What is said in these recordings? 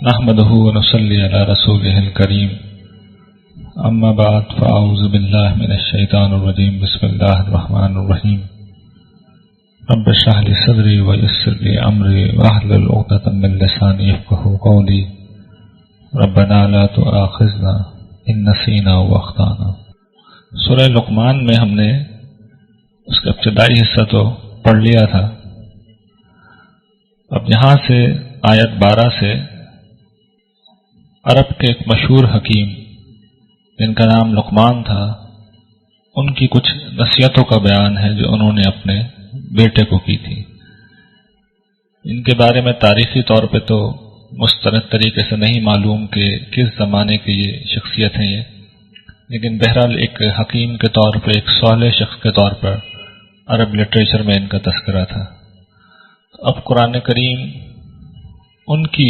نحمده ونصلي على رسوله الكريم اما بعد فاعوذ بالله من الشيطان الرجيم بسم الله الرحمن الرحيم رب اشرح لي صدري ويسر لي امري واحلل عقدة من لساني يفقهوا قولي ربنا لا تؤاخذنا ان نسينا واخطانا۔ سورہ لقمان میں ہم نے اس کا ابتدائی حصہ تو پڑھ لیا تھا۔ اب یہاں سے آیت 12 سے عرب کے ایک مشہور حکیم جن کا نام لقمان تھا، ان کی کچھ نصیحتوں کا بیان ہے جو انہوں نے اپنے بیٹے کو کی تھی۔ ان کے بارے میں تاریخی طور پہ تو مستند طریقے سے نہیں معلوم کہ کس زمانے کی یہ شخصیت ہیں یہ، لیکن بہرحال ایک حکیم کے طور پر، ایک صالح شخص کے طور پر عرب لٹریچر میں ان کا تذکرہ تھا۔ اب قرآن کریم ان کی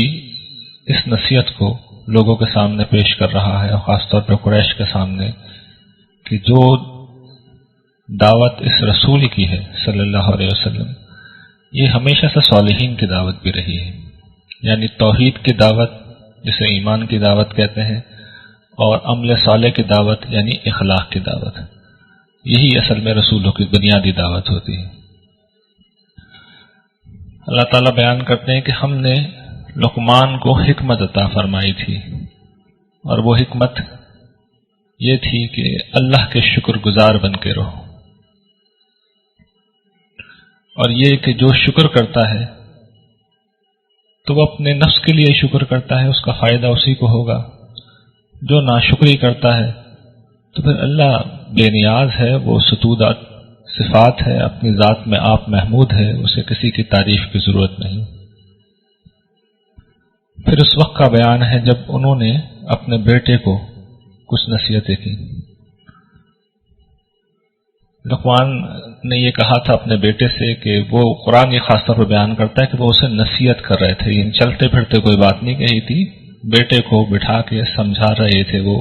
اس نصیحت کو لوگوں کے سامنے پیش کر رہا ہے، اور خاص طور پہ قریش کے سامنے، کہ جو دعوت اس رسول کی ہے صلی اللہ علیہ وسلم، یہ ہمیشہ سے صالحین کی دعوت بھی رہی ہے، یعنی توحید کی دعوت جسے ایمان کی دعوت کہتے ہیں، اور عمل صالح کی دعوت یعنی اخلاق کی دعوت، یہی اصل میں رسولوں کی بنیادی دعوت ہوتی ہے۔ اللہ تعالیٰ بیان کرتے ہیں کہ ہم نے لقمان کو حکمت عطا فرمائی تھی، اور وہ حکمت یہ تھی کہ اللہ کے شکر گزار بن کے رہو، اور یہ کہ جو شکر کرتا ہے تو وہ اپنے نفس کے لیے شکر کرتا ہے، اس کا فائدہ اسی کو ہوگا۔ جو ناشکری کرتا ہے تو پھر اللہ بے نیاز ہے، وہ ستودات صفات ہے، اپنی ذات میں آپ محمود ہے، اسے کسی کی تعریف کی ضرورت نہیں۔ پھر اس وقت کا بیان ہے جب انہوں نے اپنے بیٹے کو کچھ نصیحتیں کی۔ لقمان نے یہ کہا تھا اپنے بیٹے سے کہ وہ قرآن یہ خاص طور پر بیان کرتا ہے کہ وہ اسے نصیحت کر رہے تھے، یعنی چلتے پھرتے کوئی بات نہیں کہی تھی، بیٹے کو بٹھا کے سمجھا رہے تھے وہ۔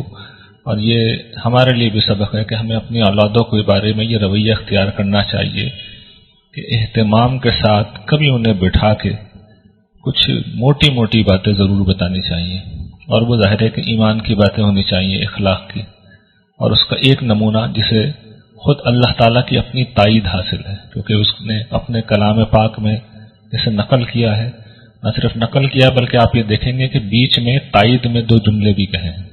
اور یہ ہمارے لیے بھی سبق ہے کہ ہمیں اپنی اولادوں کے بارے میں یہ رویہ اختیار کرنا چاہیے کہ اہتمام کے ساتھ کبھی انہیں بٹھا کے کچھ موٹی موٹی باتیں ضرور بتانی چاہیے، اور وہ ظاہر ہے کہ ایمان کی باتیں ہونی چاہیے، اخلاق کی، اور اس کا ایک نمونہ جسے خود اللہ تعالیٰ کی اپنی تائید حاصل ہے، کیونکہ اس نے اپنے کلام پاک میں اسے نقل کیا ہے، نہ صرف نقل کیا بلکہ آپ یہ دیکھیں گے کہ بیچ میں تائید میں 2 جملے بھی کہے ہیں۔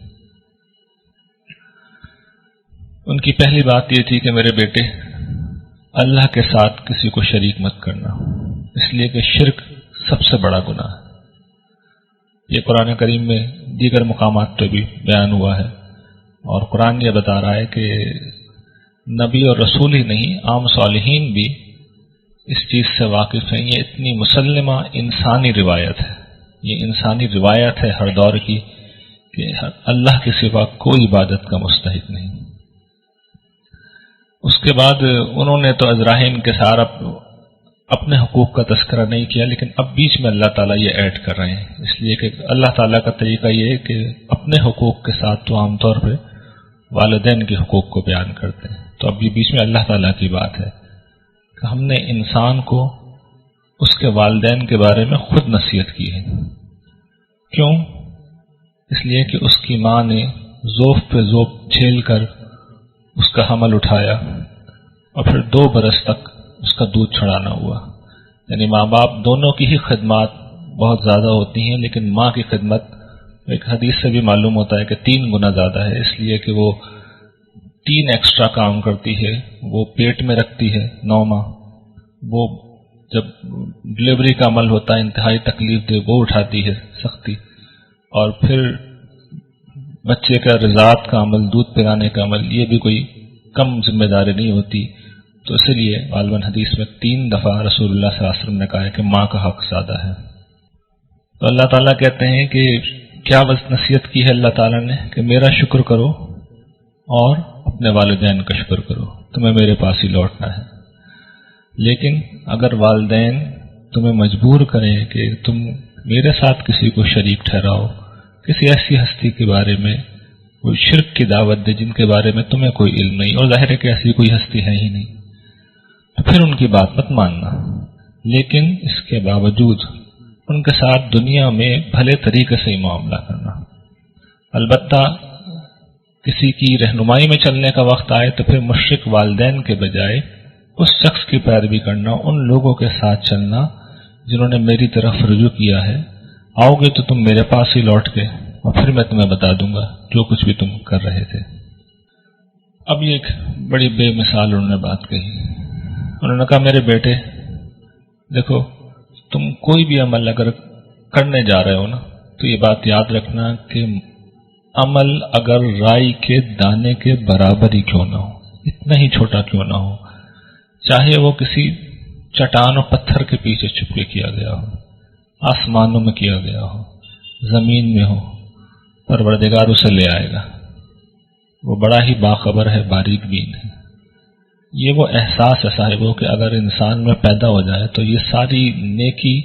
ان کی پہلی بات یہ تھی کہ میرے بیٹے، اللہ کے ساتھ کسی کو شریک مت کرنا، اس لیے کہ شرک سب سے بڑا گناہ ہے۔ یہ قرآن کریم میں دیگر مقامات پہ بھی بیان ہوا ہے، اور قرآن یہ بتا رہا ہے کہ نبی اور رسول ہی نہیں، عام صالحین بھی اس چیز سے واقف ہیں۔ یہ اتنی مسلمہ انسانی روایت ہے، یہ انسانی روایت ہے ہر دور کی کہ اللہ کے سوا کوئی عبادت کا مستحق نہیں۔ اس کے بعد انہوں نے تو ازراہیم کے سارا اپنے حقوق کا تذکرہ نہیں کیا، لیکن اب بیچ میں اللہ تعالیٰ یہ ایڈ کر رہے ہیں، اس لیے کہ اللہ تعالیٰ کا طریقہ یہ ہے کہ اپنے حقوق کے ساتھ تو عام طور پہ والدین کے حقوق کو بیان کرتے ہیں، تو اب یہ بیچ میں اللہ تعالیٰ کی بات ہے کہ ہم نے انسان کو اس کے والدین کے بارے میں خود نصیحت کی ہے۔ کیوں؟ اس لیے کہ اس کی ماں نے ذوف پہ ذوف جھیل کر اس کا حمل اٹھایا، اور پھر 2 برس تک اس کا دودھ چھڑانا ہوا، یعنی ماں باپ دونوں کی ہی خدمات بہت زیادہ ہوتی ہیں، لیکن ماں کی خدمت ایک حدیث سے بھی معلوم ہوتا ہے کہ 3 گنا زیادہ ہے، اس لیے کہ وہ 3 ایکسٹرا کام کرتی ہے، وہ پیٹ میں رکھتی ہے 9 ماہ، وہ جب ڈلیوری کا عمل ہوتا ہے انتہائی تکلیف دہ وہ اٹھاتی ہے سختی، اور پھر بچے کا رضاعت کا عمل، دودھ پلانے کا عمل، یہ بھی کوئی کم ذمہ داری نہیں ہوتی۔ تو اسی لیے غالباً حدیث میں 3 دفعہ رسول اللہ صلی اللہ علیہ وسلم نے کہا ہے کہ ماں کا حق زیادہ ہے۔ تو اللہ تعالیٰ کہتے ہیں کہ کیا نصیحت کی ہے اللہ تعالیٰ نے کہ میرا شکر کرو اور اپنے والدین کا شکر کرو، تمہیں میرے پاس ہی لوٹنا ہے۔ لیکن اگر والدین تمہیں مجبور کریں کہ تم میرے ساتھ کسی کو شریک ٹھہراؤ، کسی ایسی ہستی کے بارے میں کوئی شرک کی دعوت دے جن کے بارے میں تمہیں کوئی علم نہیں، اور ظاہر ہے کہ ایسی کوئی ہستی ہے ہی نہیں، تو پھر ان کی بات مت ماننا، لیکن اس کے باوجود ان کے ساتھ دنیا میں بھلے طریقے سے ہی معاملہ کرنا. البتہ کسی کی رہنمائی میں چلنے کا وقت آئے تو پھر مشرک والدین کے بجائے اس شخص کی پیروی کرنا، ان لوگوں کے ساتھ چلنا جنہوں نے میری طرف رجوع کیا ہے. آؤ گے تو تم میرے پاس ہی لوٹ کے، اور پھر میں تمہیں بتا دوں گا جو کچھ بھی تم کر رہے تھے. اب یہ ایک بڑی بے مثال انہوں نے بات کہی. انہوں نے کہا میرے بیٹے دیکھو، تم کوئی بھی عمل اگر کرنے جا رہے ہو نا تو یہ بات یاد رکھنا کہ عمل اگر رائی کے دانے کے برابر ہی کیوں نہ ہو، اتنا ہی چھوٹا کیوں نہ ہو، چاہے وہ کسی چٹان و پتھر کے پیچھے چھپ کے کیا گیا ہو، آسمانوں میں کیا گیا ہو، زمین میں ہو، پروردگار اسے لے آئے گا. وہ بڑا ہی باخبر ہے، باریک بین ہے. یہ وہ احساس ہے صاحبوں کہ اگر انسان میں پیدا ہو جائے تو یہ ساری نیکی،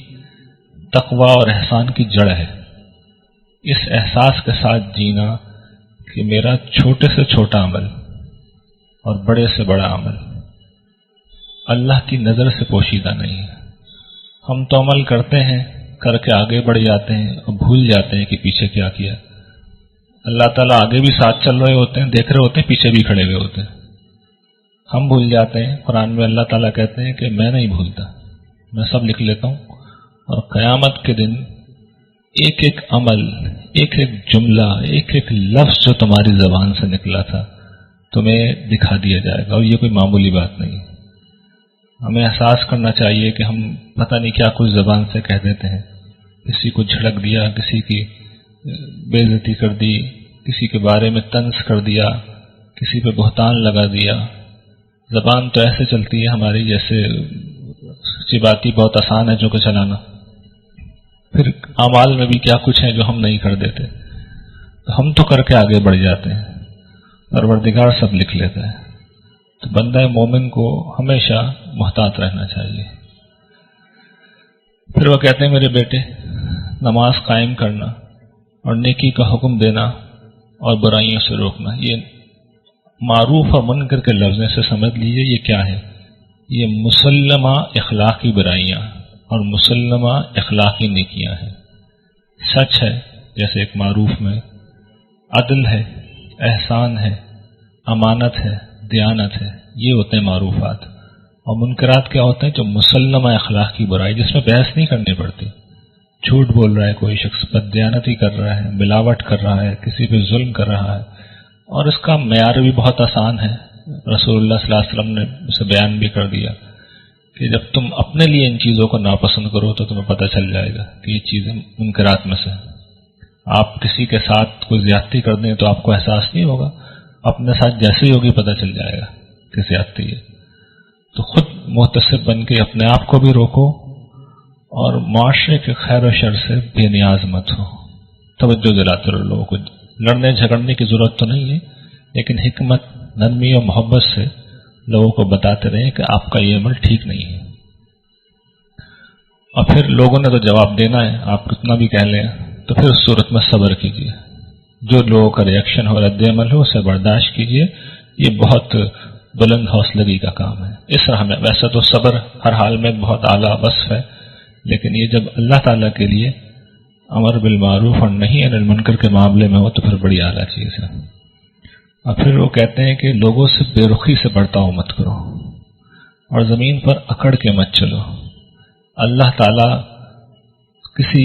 تقوی اور احسان کی جڑ ہے. اس احساس کے ساتھ جینا کہ میرا چھوٹے سے چھوٹا عمل اور بڑے سے بڑا عمل اللہ کی نظر سے پوشیدہ نہیں ہے. ہم تو عمل کرتے ہیں، کر کے آگے بڑھ جاتے ہیں اور بھول جاتے ہیں کہ پیچھے کیا کیا. اللہ تعالیٰ آگے بھی ساتھ چل رہے ہوتے ہیں، دیکھ رہے ہوتے ہیں، پیچھے بھی کھڑے ہوئے ہوتے ہیں. ہم بھول جاتے ہیں. قرآن میں اللہ تعالیٰ کہتے ہیں کہ میں نہیں بھولتا، میں سب لکھ لیتا ہوں، اور قیامت کے دن ایک ایک عمل، ایک ایک جملہ، ایک ایک لفظ جو تمہاری زبان سے نکلا تھا تمہیں دکھا دیا جائے گا. اور یہ کوئی معمولی بات نہیں. ہمیں احساس کرنا چاہیے کہ ہم پتہ نہیں کیا کچھ زبان سے کہہ دیتے ہیں. کسی کو جھڑک دیا، کسی کی بے عزتی کر دی، کسی کے بارے میں طنز کر دیا، کسی پہ بہتان لگا دیا. زبان تو ایسے چلتی ہے ہماری جیسے چباتی بہت آسان ہے جو کہ چلانا. پھر اعمال میں بھی کیا کچھ ہے جو ہم نہیں کر دیتے. تو ہم تو کر کے آگے بڑھ جاتے ہیں، پروردگار سب لکھ لیتا ہے. تو بندہ مومن کو ہمیشہ محتاط رہنا چاہیے. پھر وہ کہتے ہیں میرے بیٹے، نماز قائم کرنا اور نیکی کا حکم دینا اور برائیوں سے روکنا، یہ معروف اور منکر کے لفظ سے سمجھ لیجیے یہ کیا ہے. یہ مسلمہ اخلاقی برائیاں اور مسلمہ اخلاقی نیکیاں ہیں. سچ ہے جیسے ایک معروف میں، عدل ہے، احسان ہے، امانت ہے، دیانت ہے، یہ ہوتے ہیں معروفات. اور منکرات کیا ہوتے ہیں؟ جو مسلمہ اخلاقی برائی جس میں بحث نہیں کرنی پڑتی. جھوٹ بول رہا ہے کوئی شخص، بددیانتی کر رہا ہے، ملاوٹ کر رہا ہے، کسی پہ ظلم کر رہا ہے، اور اس کا معیار بھی بہت آسان ہے. رسول اللہ صلی اللہ علیہ وسلم نے اسے بیان بھی کر دیا کہ جب تم اپنے لیے ان چیزوں کو ناپسند کرو تو تمہیں پتہ چل جائے گا کہ یہ چیزیں منکرات میں سے. آپ کسی کے ساتھ کوئی زیادتی کر دیں تو آپ کو احساس نہیں ہوگا، اپنے ساتھ جیسے ہی ہوگی پتہ چل جائے گا کہ زیادتی ہے. تو خود محتسب بن کے اپنے آپ کو بھی روکو اور معاشرے کے خیر و شر سے بے نیاز مت ہو. توجہ دلاتے رہو لوگوں کو. لڑنے جھگڑنے کی ضرورت تو نہیں ہے، لیکن حکمت، نرمی اور محبت سے لوگوں کو بتاتے رہیں کہ آپ کا یہ عمل ٹھیک نہیں ہے. اور پھر لوگوں نے تو جواب دینا ہے، آپ کتنا بھی کہہ لیں، تو پھر اس صورت میں صبر کیجیے. جو لوگوں کا ریئیکشن ہو، رد عمل ہو، اسے برداشت کیجیے. یہ بہت بلند حوصلگی کا کام ہے. اس طرح میں ویسے تو صبر ہر حال میں بہت اعلیٰ وصف ہے، لیکن یہ جب اللہ تعالیٰ کے لیے امر بالمعروف اور نہی عن المنکر کے معاملے میں ہو تو پھر بڑی اعلیٰ چیز ہے. اور پھر وہ کہتے ہیں کہ لوگوں سے بے رخی سے برتاؤ مت کرو اور زمین پر اکڑ کے مت چلو. اللہ تعالیٰ کسی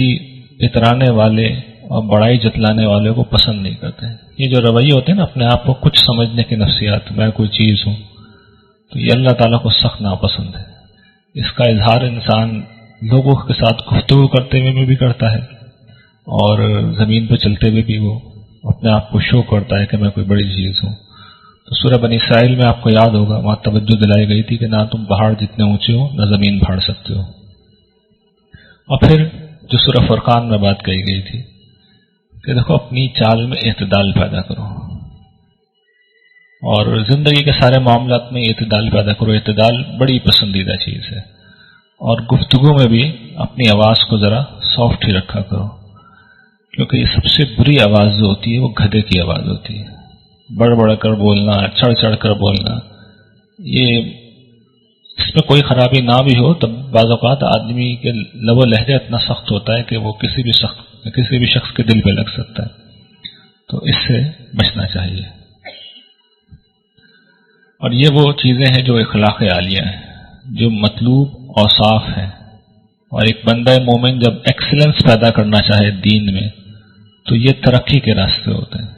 اترانے والے اور بڑائی جتلانے والے کو پسند نہیں کرتے. یہ جو رویے ہوتے ہیں نا اپنے آپ کو کچھ سمجھنے کی نفسیات، میں کوئی چیز ہوں، تو یہ اللہ تعالیٰ کو سخت ناپسند ہے. اس کا اظہار انسان لوگوں کے ساتھ گفتگو کرتے ہوئے بھی کرتا ہے اور زمین پہ چلتے ہوئے بھی وہ اپنے آپ کو شو کرتا ہے کہ میں کوئی بڑی چیز ہوں. تو سورہ بنی اسرائیل میں آپ کو یاد ہوگا وہاں توجہ دلائی گئی تھی کہ نہ تم پہاڑ جتنے اونچے ہو نہ زمین پھاڑ سکتے ہو. اور پھر جو سورہ فرقان میں بات کہی گئی تھی کہ دیکھو اپنی چال میں اعتدال پیدا کرو اور زندگی کے سارے معاملات میں اعتدال پیدا کرو. اعتدال بڑی پسندیدہ چیز ہے. اور گفتگو میں بھی اپنی آواز کو ذرا سافٹ ہی رکھا کرو، کیونکہ یہ سب سے بری آواز جو ہوتی ہے وہ گدھے کی آواز ہوتی ہے. بڑھ بڑھ کر بولنا، چڑھ چڑھ کر بولنا، یہ اس میں کوئی خرابی نہ بھی ہو تب بعض اوقات آدمی کے لب و لہجہ اتنا سخت ہوتا ہے کہ وہ کسی بھی شخص کے دل پہ لگ سکتا ہے، تو اس سے بچنا چاہیے۔ اور یہ وہ چیزیں ہیں جو اخلاق عالیہ ہیں، جو مطلوب اوصاف ہیں، اور ایک بندہ مومن جب ایکسلنس پیدا کرنا چاہے دین میں تو یہ ترقی کے راستے ہوتے ہیں،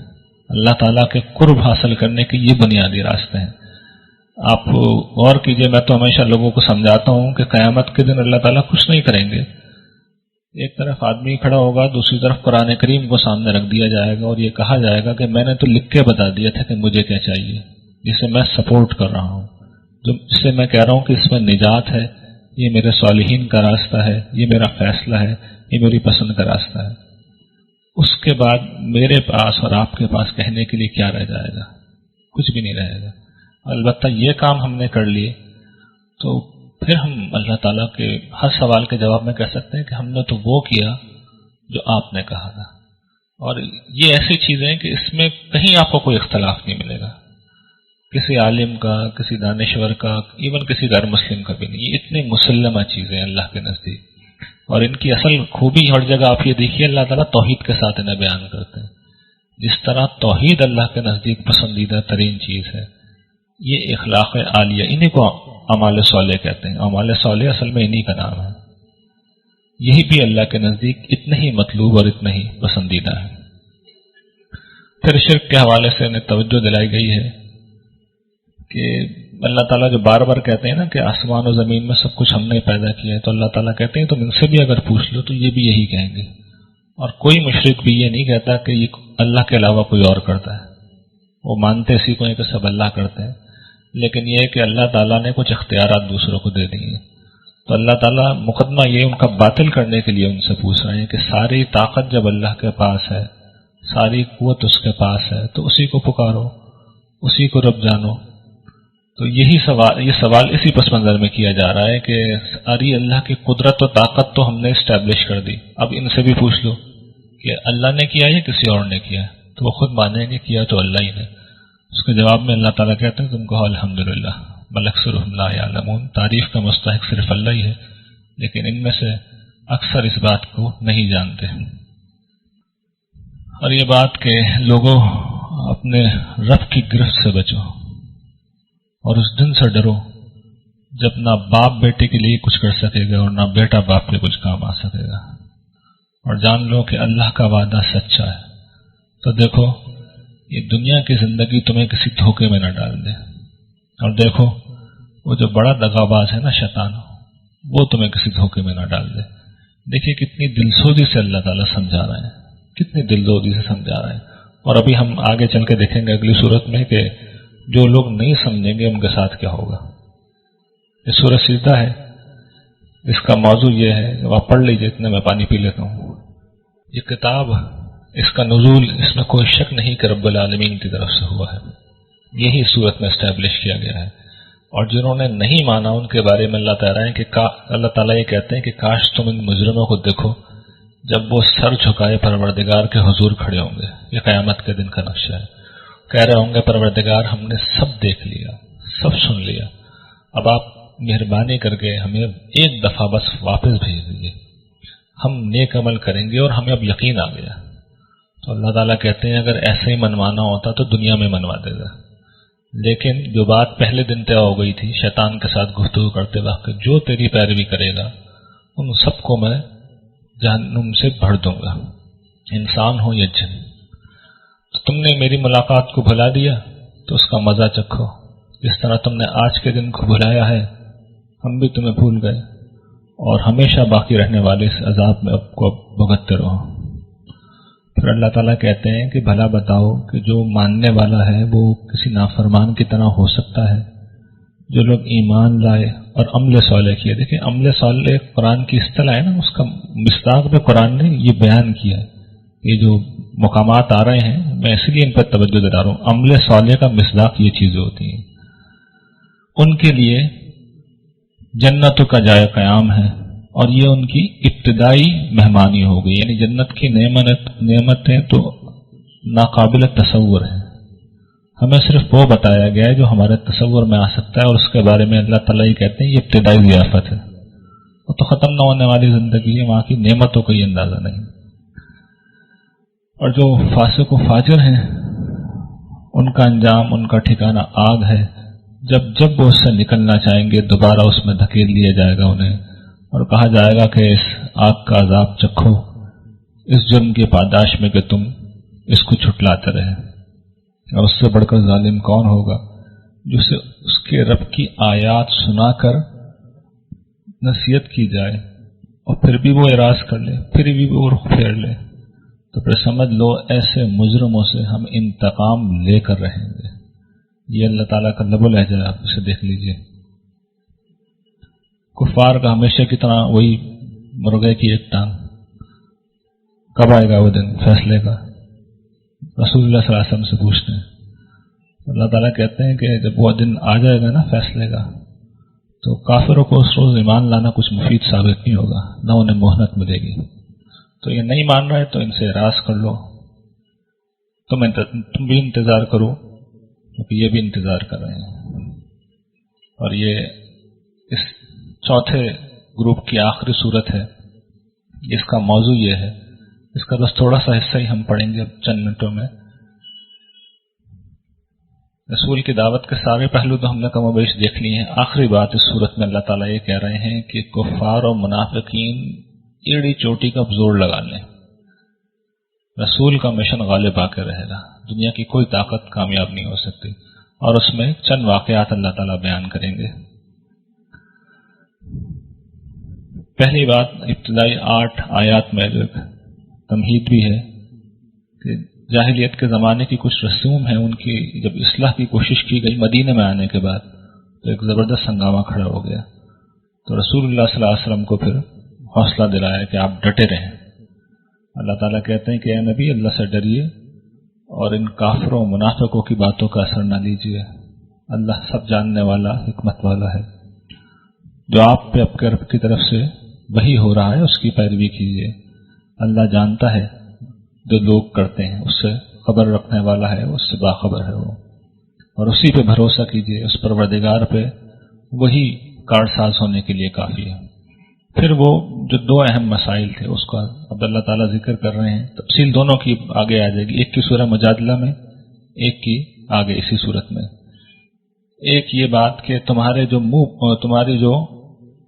اللہ تعالیٰ کے قرب حاصل کرنے کے یہ بنیادی راستے ہیں۔ آپ غور کیجئے، میں تو ہمیشہ لوگوں کو سمجھاتا ہوں کہ قیامت کے دن اللہ تعالیٰ کچھ نہیں کریں گے، ایک طرف آدمی کھڑا ہوگا، دوسری طرف قرآن کریم کو سامنے رکھ دیا جائے گا اور یہ کہا جائے گا کہ میں نے تو لکھ کے بتا دیا تھا کہ مجھے کیا چاہیے، جسے میں سپورٹ کر رہا ہوں، جسے میں کہہ رہا ہوں کہ اس میں نجات ہے، یہ میرے صالحین کا راستہ ہے، یہ میرا فیصلہ ہے، یہ میری پسند کا راستہ ہے۔ اس کے بعد میرے پاس اور آپ کے پاس کہنے کے لیے کیا رہ جائے گا؟ کچھ بھی نہیں رہے گا۔ البتہ یہ کام ہم نے کر لیے تو پھر ہم اللہ تعالیٰ کے ہر سوال کے جواب میں کہہ سکتے ہیں کہ ہم نے تو وہ کیا جو آپ نے کہا تھا۔ اور یہ ایسی چیزیں ہیں کہ اس میں کہیں آپ کو کوئی اختلاف نہیں ملے گا، کسی عالم کا، کسی دانشور کا، ایون کسی غیر مسلم کا بھی نہیں۔ یہ اتنی مسلمہ چیزیں ہیں اللہ کے نزدیک، اور ان کی اصل خوبی ہر جگہ آپ یہ دیکھیے اللہ تعالیٰ توحید کے ساتھ انہیں بیان کرتے ہیں۔ جس طرح توحید اللہ کے نزدیک پسندیدہ ترین چیز ہے، یہ اخلاق عالیہ، انہیں کو اعمال صالح کہتے ہیں۔ اعمال صالح اصل میں انہی کا نام ہے، یہی بھی اللہ کے نزدیک اتنا ہی مطلوب اور اتنا ہی پسندیدہ ہے۔ پھر شرک کے حوالے سے انہیں توجہ دلائی گئی ہے کہ اللہ تعالیٰ جو بار بار کہتے ہیں نا کہ آسمان و زمین میں سب کچھ ہم نے پیدا کیا ہے، تو اللہ تعالیٰ کہتے ہیں تم ان سے بھی اگر پوچھ لو تو یہ بھی یہی کہیں گے، اور کوئی مشرک بھی یہ نہیں کہتا کہ یہ اللہ کے علاوہ کوئی اور کرتا ہے۔ وہ مانتے اسی کو ہیں کہ سب اللہ کرتے ہیں، لیکن یہ ہے کہ اللہ تعالیٰ نے کچھ اختیارات دوسروں کو دے دیے، تو اللہ تعالیٰ مقدمہ یہ ان کا باطل کرنے کے لیے ان سے پوچھ رہے ہیں کہ ساری طاقت جب اللہ کے پاس ہے، ساری قوت اس کے پاس ہے، تو اسی کو پکارو، اسی کو رب جانو۔ تو یہ سوال اسی پس منظر میں کیا جا رہا ہے کہ ساری اللہ کی قدرت و طاقت تو ہم نے اسٹیبلش کر دی، اب ان سے بھی پوچھ لو کہ اللہ نے کیا یا کسی اور نے کیا، تو وہ خود مانیں گے کیا تو اللہ ہی نے۔ اس کے جواب میں اللہ تعالیٰ کہتے ہیں تم کہو الحمدللہ بل اکثرهم لا یعلمون، تعریف کا مستحق صرف اللہ ہی ہے، لیکن ان میں سے اکثر اس بات کو نہیں جانتے۔ اور یہ بات کہ لوگوں اپنے رب کی گرفت سے بچو اور اس دن سے ڈرو جب نہ باپ بیٹے کے لیے کچھ کر سکے گا اور نہ بیٹا باپ کے کچھ کام آ سکے گا، اور جان لو کہ اللہ کا وعدہ سچا ہے۔ تو دیکھو یہ دنیا کی زندگی تمہیں کسی دھوکے میں نہ ڈال دے، اور دیکھو وہ جو بڑا دغاباز ہے نا شیطان، وہ تمہیں کسی دھوکے میں نہ ڈال دے۔ دیکھیے کتنی دلسوزی سے اللہ تعالیٰ سمجھا رہے ہیں، کتنی دلسوزی سے سمجھا رہے ہیں۔ اور ابھی ہم آگے چل کے دیکھیں گے اگلی صورت میں کہ جو لوگ نہیں سمجھیں گے ان کے ساتھ کیا ہوگا۔ یہ سورۃ سجدہ ہے، اس کا موضوع یہ ہے، آپ پڑھ لیجیے، اتنے میں پانی پی لیتا ہوں۔ یہ کتاب، اس کا نزول، اس میں کوئی شک نہیں کہ رب العالمین کی طرف سے ہوا ہے، یہی صورت میں اسٹیبلش کیا گیا ہے۔ اور جنہوں نے نہیں مانا ان کے بارے میں اللہ تعالیٰ یہ کہتے ہیں کہ کاش تم ان مجرموں کو دیکھو جب وہ سر جھکائے پروردگار کے حضور کھڑے ہوں گے۔ یہ قیامت کے دن کا نقشہ ہے، کہہ رہے ہوں گے پروردگار ہم نے سب دیکھ لیا، سب سن لیا، اب آپ مہربانی کر کے ہمیں ایک دفعہ بس واپس بھیج دیجیے، ہم نیک عمل کریں گے اور ہمیں اب یقین آ گیا۔ تو اللہ تعالیٰ کہتے ہیں اگر ایسے ہی منوانا ہوتا تو دنیا میں منوا دے گا، لیکن جو بات پہلے دن طے ہو گئی تھی شیطان کے ساتھ گفتگو کرتے وقت، جو تیری پیروی کرے گا ان سب کو میں جہنم سے بھر دوں گا، انسان ہو یا جن۔ تو تم نے میری ملاقات کو بھلا دیا تو اس کا مزہ چکھو، جس طرح تم نے آج کے دن کو بھلایا ہے ہم بھی تمہیں بھول گئے، اور ہمیشہ باقی رہنے والے اس عذاب میں اب کو بھگتتے رہو۔ پھر اللہ تعالیٰ کہتے ہیں کہ بھلا بتاؤ کہ جو ماننے والا ہے وہ کسی نافرمان کی طرح ہو سکتا ہے؟ جو لوگ ایمان لائے اور عمل صالح کیے، دیکھیں عمل صالح قرآن کی اصطلاح ہے نا، اس کا مصداق میں قرآن نے یہ بیان کیا ہے۔ یہ جو مقامات آ رہے ہیں میں اسی لیے ان پر توجہ دلا رہا ہوں، عمل صالح کا مصداق یہ چیزیں ہوتی ہیں۔ ان کے لیے جنتوں کا جائے قیام ہے، اور یہ ان کی ابتدائی مہمانی ہو گئی، یعنی جنت کی نعمتیں تو ناقابل تصور ہیں۔ ہمیں صرف وہ بتایا گیا ہے جو ہمارے تصور میں آ سکتا ہے، اور اس کے بارے میں اللہ تعالیٰ یہ کہتے ہیں یہ ابتدائی ضیافت ہے، وہ تو ختم نہ ہونے والی زندگی ہے، وہاں کی نعمتوں کا یہ اندازہ نہیں۔ اور جو فاسق و فاجر ہیں ان کا انجام، ان کا ٹھکانہ آگ ہے، جب جب وہ اس سے نکلنا چاہیں گے دوبارہ اس میں دھکیل لیا جائے گا انہیں، اور کہا جائے گا کہ اس آگ کا عذاب چکھو اس جرم کی پاداش میں کہ تم اس کو چھٹلاتے رہے۔ اور اس سے بڑھ کر ظالم کون ہوگا جسے اس کے رب کی آیات سنا کر نصیحت کی جائے اور پھر بھی وہ اعراض کر لے، پھر بھی وہ رخ پھیر لے، تو پھر سمجھ لو ایسے مجرموں سے ہم انتقام لے کر رہیں گے۔ یہ اللہ تعالیٰ کا لب و لہجہ ہے، آپ اسے دیکھ لیجئے۔ کفار کا ہمیشہ کی طرح وہی مرغے کی ایک ٹانگ، کب آئے گا وہ دن فیصلے کا؟ رسول اللہ صلی اللہ علیہ وسلم سے پوچھتے ہیں۔ اللہ تعالیٰ کہتے ہیں کہ جب وہ دن آ جائے گا نا فیصلے کا، تو کافروں کو اس روز ایمان لانا کچھ مفید ثابت نہیں ہوگا، نہ انہیں مہلت ملے گی۔ تو یہ نہیں مان رہے تو ان سے اعراض کر لو، تم بھی انتظار کرو کیونکہ یہ بھی انتظار کر رہے ہیں۔ اور یہ اس چوتھے گروپ کی آخری صورت ہے، اس کا موضوع یہ ہے، اس کا بس تھوڑا سا حصہ ہی ہم پڑھیں گے اب چند منٹوں میں۔ رسول کی دعوت کے سارے پہلو تو ہم نے کم و بیش دیکھ لیے ہیں۔ آخری بات اس صورت میں اللہ تعالیٰ یہ کہہ رہے ہیں کہ کفار اور منافقین ایڑی چوٹی کا زور لگا لیں، رسول کا مشن غالب آ کے رہے گا، دنیا کی کوئی طاقت کامیاب نہیں ہو سکتی۔ اور اس میں چند واقعات اللہ تعالیٰ بیان کریں گے۔ پہلی بات ابتدائی 8 آیات میں جو تمہید بھی ہے کہ جاہلیت کے زمانے کی کچھ رسوم ہیں، ان کی جب اصلاح کی کوشش کی گئی مدینے میں آنے کے بعد تو ایک زبردست ہنگامہ کھڑا ہو گیا، تو رسول اللہ صلی اللہ علیہ وسلم کو پھر حوصلہ دلایا کہ آپ ڈٹے رہیں۔ اللہ تعالیٰ کہتے ہیں کہ اے نبی اللہ سے ڈریے اور ان کافروں و منافقوں کی باتوں کا اثر نہ لیجیے، اللہ سب جاننے والا حکمت والا ہے۔ جو آپ پہ آپ کے رب کی طرف سے وہی ہو رہا ہے اس کی پیروی کیجیے، اللہ جانتا ہے جو لوگ کرتے ہیں، اس سے خبر رکھنے والا ہے، اس سے باخبر ہے وہ، اور اسی پہ بھروسہ کیجیے، اس پروردگار پہ، وہی کارساز ہونے کے لیے کافی ہے۔ پھر وہ جو 2 اہم مسائل تھے اس کا اب اللہ تعالیٰ ذکر کر رہے ہیں، تفصیل دونوں کی آگے آ جائے گی، ایک کی سورہ مجادلہ میں، ایک کی آگے اسی صورت میں۔ ایک یہ بات کہ تمہاری جو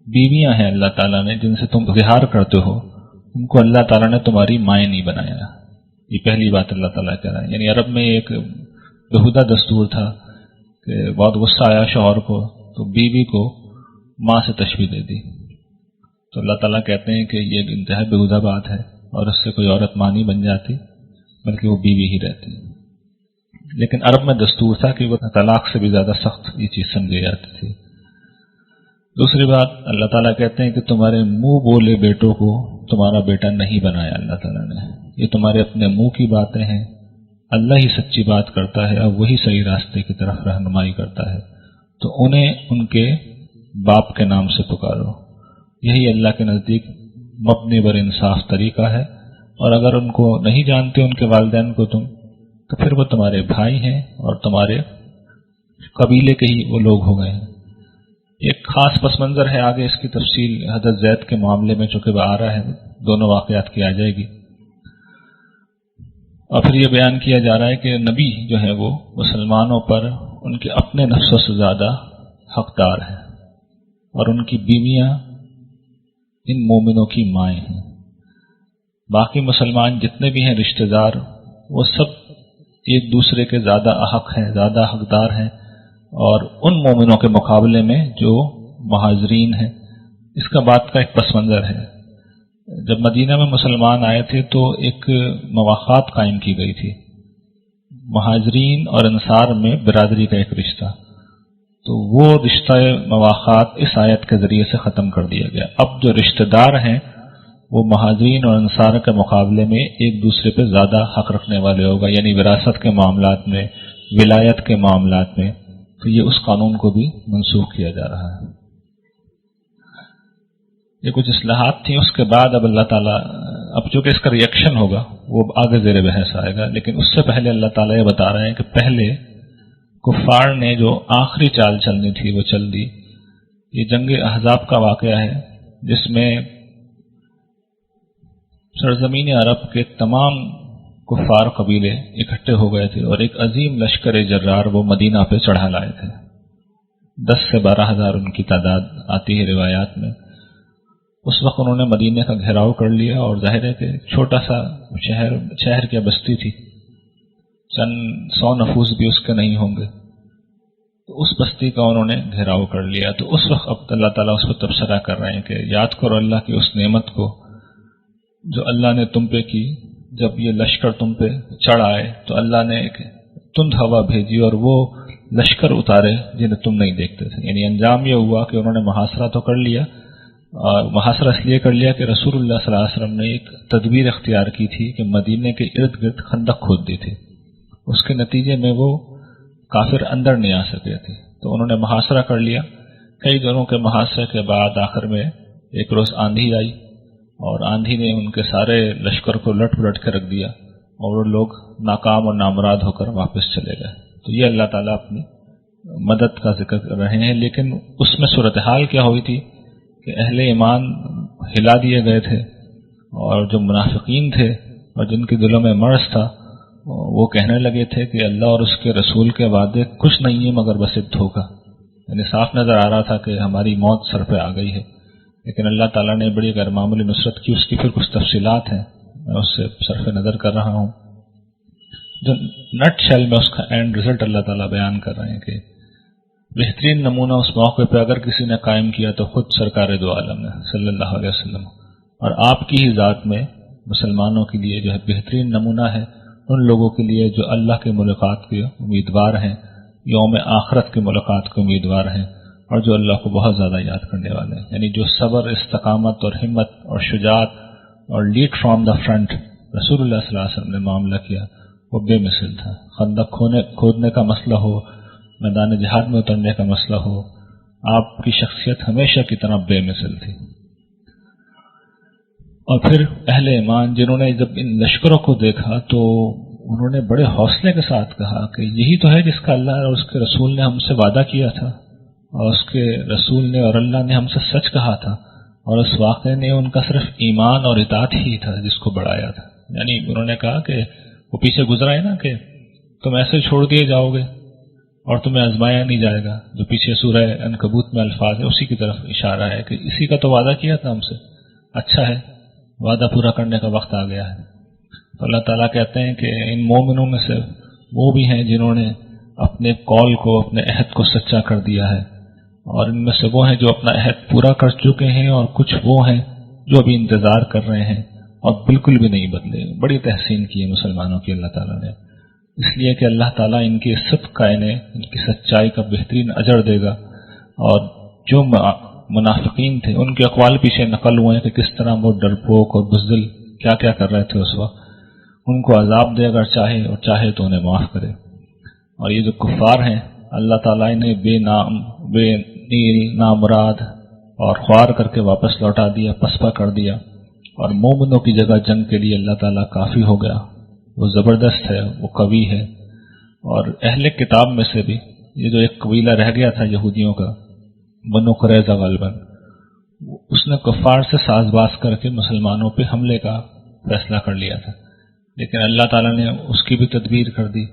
بیویاں ہیں اللہ تعالیٰ نے جن سے تم اظہار کرتے ہو، ان کو اللہ تعالیٰ نے تمہاری مائیں نہیں بنایا، یہ پہلی بات اللہ تعالیٰ کہہ رہا ہے۔ یعنی عرب میں ایک بہودہ دستور تھا کہ بہت غصہ آیا شوہر کو تو بیوی کو ماں سے تشبیہ دے دی، تو اللہ تعالیٰ کہتے ہیں کہ یہ انتہائی بےہودہ بات ہے، اور اس سے کوئی عورت ماں نہیں بن جاتی بلکہ وہ بیوی ہی رہتی۔ لیکن عرب میں دستور تھا کہ وہ طلاق سے بھی زیادہ سخت یہ چیز سمجھی جاتی تھی۔ دوسری بات اللہ تعالیٰ کہتے ہیں کہ تمہارے منہ بولے بیٹوں کو تمہارا بیٹا نہیں بنایا اللہ تعالیٰ نے، یہ تمہارے اپنے منہ کی باتیں ہیں، اللہ ہی سچی بات کرتا ہے اور وہی صحیح راستے کی طرف رہنمائی کرتا ہے، تو انہیں ان کے باپ کے نام سے پکارو، یہی اللہ کے نزدیک مبنی بر انصاف طریقہ ہے۔ اور اگر ان کو نہیں جانتے ان کے والدین کو تم، تو پھر وہ تمہارے بھائی ہیں اور تمہارے قبیلے کے ہی وہ لوگ ہو گئے ہیں۔ ایک خاص پس منظر ہے، آگے اس کی تفصیل حضرت زید کے معاملے میں چونکہ آ رہا ہے، دونوں واقعات کی آ جائے گی۔ اور پھر یہ بیان کیا جا رہا ہے کہ نبی جو ہے وہ مسلمانوں پر ان کے اپنے نفسوں سے زیادہ حقدار ہیں، اور ان کی بیویاں ان مومنوں کی مائیں ہیں۔ باقی مسلمان جتنے بھی ہیں رشتہ دار، وہ سب ایک دوسرے کے زیادہ احق ہیں، زیادہ حقدار ہیں، اور ان مومنوں کے مقابلے میں جو مہاجرین ہیں۔ اس کا بات کا ایک پس منظر ہے، جب مدینہ میں مسلمان آئے تھے تو ایک مواخات قائم کی گئی تھی، مہاجرین اور انصار میں برادری کا ایک رشتہ، تو وہ رشتہ مواخات اس آیت کے ذریعے سے ختم کر دیا گیا۔ اب جو رشتہ دار ہیں وہ مہاجرین اور انصار کے مقابلے میں ایک دوسرے پہ زیادہ حق رکھنے والے ہوگا، یعنی وراثت کے معاملات میں، ولایت کے معاملات میں، تو یہ اس قانون کو بھی منسوخ کیا جا رہا ہے۔ یہ کچھ اصلاحات تھیں، اس کے بعد اب اللہ تعالیٰ، اب چونکہ اس کا ریئیکشن ہوگا وہ آگے زیر بحث آئے گا، لیکن اس سے پہلے اللہ تعالیٰ یہ بتا رہے ہیں کہ پہلے کفار نے جو آخری چال چلنی تھی وہ چل دی۔ یہ جنگ احزاب کا واقعہ ہے جس میں سرزمین عرب کے تمام کفار قبیلے اکٹھے ہو گئے تھے اور ایک عظیم لشکر جرار وہ مدینہ پہ چڑھا لائے تھے۔ 10 سے 12 ہزار ان کی تعداد آتی ہے روایات میں۔ اس وقت انہوں نے مدینے کا گھیراؤ کر لیا اور ظاہر ہے کہ چھوٹا سا شہر کی بستی تھی، چند 100 نفوس بھی اس کے نہیں ہوں گے، تو اس بستی کا انہوں نے گھیراؤ کر لیا۔ تو اس وقت اب اللہ تعالیٰ اس پر تبصرہ کر رہے ہیں کہ یاد کرو اللہ کی اس نعمت کو جو اللہ نے تم پہ کی۔ جب یہ لشکر تم پہ چڑھ آئے تو اللہ نے ایک تند ہوا بھیجی اور وہ لشکر اتارے جنہیں تم نہیں دیکھتے تھے۔ یعنی انجام یہ ہوا کہ انہوں نے محاصرہ تو کر لیا، اور محاصرہ اس لیے کر لیا کہ رسول اللہ صلی اللہ علیہ وسلم نے ایک تدبیر اختیار کی تھی کہ مدینے کے ارد گرد خندق کھود دی تھی، اس کے نتیجے میں وہ کافر اندر نہیں آ سکے تھے، تو انہوں نے محاصرہ کر لیا۔ کئی دنوں کے محاصرے کے بعد آخر میں ایک روز آندھی آئی اور آندھی نے ان کے سارے لشکر کو لٹ پلٹ کے رکھ دیا اور وہ لوگ ناکام اور نامراد ہو کر واپس چلے گئے۔ تو یہ اللہ تعالیٰ اپنی مدد کا ذکر کر رہے ہیں، لیکن اس میں صورتحال کیا ہوئی تھی کہ اہل ایمان ہلا دیے گئے تھے، اور جو منافقین تھے اور جن کے دلوں میں مرض تھا وہ کہنے لگے تھے کہ اللہ اور اس کے رسول کے وعدے کچھ نہیں ہے مگر بس ایک دھوکہ۔ یعنی صاف نظر آ رہا تھا کہ ہماری موت سر پہ آ گئی ہے، لیکن اللہ تعالیٰ نے بڑی غیر معمولی نصرت کی۔ اس کی پھر کچھ تفصیلات ہیں، میں اس سے صرف نظر کر رہا ہوں۔ جو نٹ شیل میں اس کا اینڈ رزلٹ اللہ تعالیٰ بیان کر رہے ہیں کہ بہترین نمونہ اس موقع پہ اگر کسی نے قائم کیا تو خود سرکار دو عالم نے صلی اللہ علیہ وسلم، اور آپ کی ہی ذات میں مسلمانوں کے لیے جو ہے بہترین نمونہ ہے ان لوگوں کے لیے جو اللہ کے ملاقات کے امیدوار ہیں، یوم آخرت کے ملاقات کے امیدوار ہیں، اور جو اللہ کو بہت زیادہ یاد کرنے والے ہیں۔ یعنی جو صبر، استقامت اور ہمت اور شجاعت اور لیڈ فرام دا فرنٹ رسول اللہ صلی اللہ علیہ وسلم نے معاملہ کیا وہ بے مثل تھا۔ خندق کھودنے کا مسئلہ ہو، میدان جہاد میں اترنے کا مسئلہ ہو، آپ کی شخصیت ہمیشہ کی طرح بے مثل تھی۔ اور پھر اہل ایمان جنہوں نے جب ان لشکروں کو دیکھا تو انہوں نے بڑے حوصلے کے ساتھ کہا کہ یہی تو ہے جس کا اللہ اور اس کے رسول نے ہم سے وعدہ کیا تھا، اور اس کے رسول نے اور اللہ نے ہم سے سچ کہا تھا، اور اس واقعے نے ان کا صرف ایمان اور اطاعت ہی تھا جس کو بڑھایا تھا۔ یعنی انہوں نے کہا کہ وہ پیچھے گزرا ہے نا کہ تم ایسے چھوڑ دیے جاؤ گے اور تمہیں آزمایا نہیں جائے گا، جو پیچھے سورہ عنکبوت میں الفاظ ہے اسی کی طرف اشارہ ہے کہ اسی کا تو وعدہ کیا تھا ہم سے، اچھا ہے وعدہ پورا کرنے کا وقت آ گیا ہے۔ تو اللہ تعالیٰ کہتے ہیں کہ ان مومنوں میں سے وہ بھی ہیں جنہوں نے اپنے قول کو، اپنے عہد کو سچا کر دیا ہے، اور ان میں سے وہ ہیں جو اپنا عہد پورا کر چکے ہیں، اور کچھ وہ ہیں جو ابھی انتظار کر رہے ہیں اور بالکل بھی نہیں بدلے۔ بڑی تحسین کی ہے مسلمانوں کی اللہ تعالیٰ نے، اس لیے کہ اللہ تعالیٰ ان کی صدق کا انہیں ان کی سچائی کا بہترین اجر دے گا۔ اور جو منافقین تھے ان کے اقوال پیچھے نقل ہوئے ہیں کہ کس طرح وہ ڈرپوک اور بزدل کیا کیا کر رہے تھے اس وقت، ان کو عذاب دے اگر چاہے، اور چاہے تو انہیں معاف کرے۔ اور یہ جو کفار ہیں اللہ تعالیٰ انہیں بے نام، بے نیل، نامراد اور خوار کر کے واپس لوٹا دیا، پسپا کر دیا، اور مومنوں کی جگہ جنگ کے لیے اللہ تعالیٰ کافی ہو گیا۔ وہ زبردست ہے، وہ قوی ہے۔ اور اہل کتاب میں سے بھی یہ جو ایک قبیلہ رہ گیا تھا یہودیوں کا، بنو قریظہ غالباً، اس نے کفار سے ساز باز کر کے مسلمانوں پہ حملے کا فیصلہ کر لیا تھا، لیکن اللہ تعالیٰ نے اس کی بھی تدبیر کر دی۔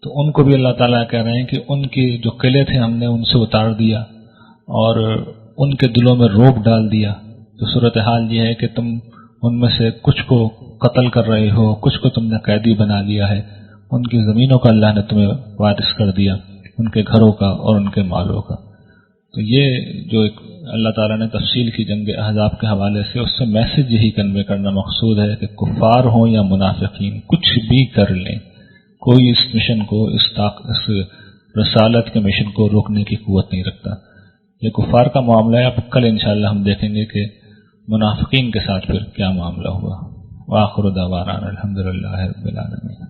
تو ان کو بھی اللہ تعالیٰ کہہ رہے ہیں کہ ان کی جو قلعے تھے ہم نے ان سے اتار دیا اور ان کے دلوں میں روب ڈال دیا۔ تو صورتحال یہ ہے کہ تم ان میں سے کچھ کو قتل کر رہے ہو، کچھ کو تم نے قیدی بنا لیا ہے، ان کی زمینوں کا اللہ نے تمہیں وارث کر دیا، ان کے گھروں کا اور ان کے مالوں کا۔ تو یہ جو ایک اللہ تعالیٰ نے تفصیل کی جنگ احزاب کے حوالے سے، اس سے میسج یہی کنوے کرنا مقصود ہے کہ کفار ہوں یا منافقین کچھ بھی کر لیں، کوئی اس مشن کو، اس رسالت کے مشن کو روکنے کی قوت نہیں رکھتا۔ یہ کفار کا معاملہ ہے۔ اب کل انشاءاللہ ہم دیکھیں گے کہ منافقین کے ساتھ پھر کیا معاملہ ہوا۔ وآخر دعوانا الحمدللہ رب العالمین۔